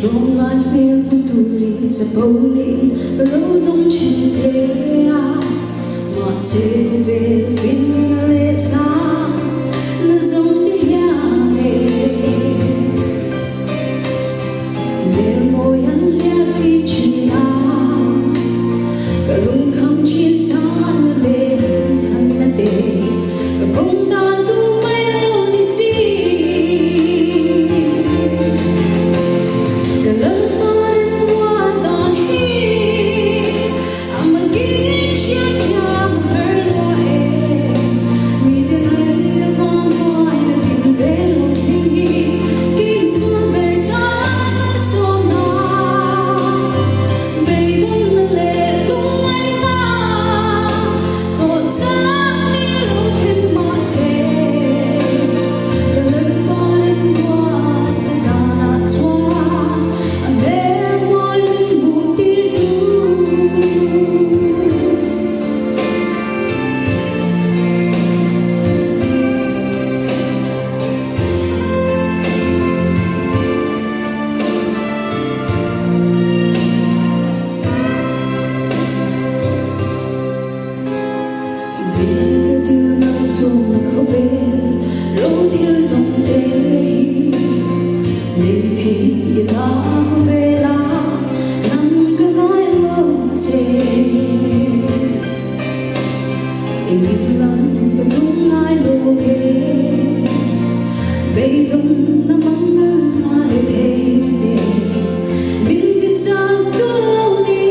Long lan miệng turin sẽ bông lên và lâu dung chuyện thế mà sẽ về fin lệ xa là giống tia mê để ngồi ăn lẽ si chỉ cả lung không chia xa lên thân là tệ cả bông đàn tu mây lâu đi si cả lần khâu về lâu thiếu dòng đê lê thì yên lá khâu về lá nắng cứ nói lâu chê em biết lắm tôi đúng ai lô ghê bây đông nó mong ngân hoa để thế để mình thì chẳng cứ lâu đi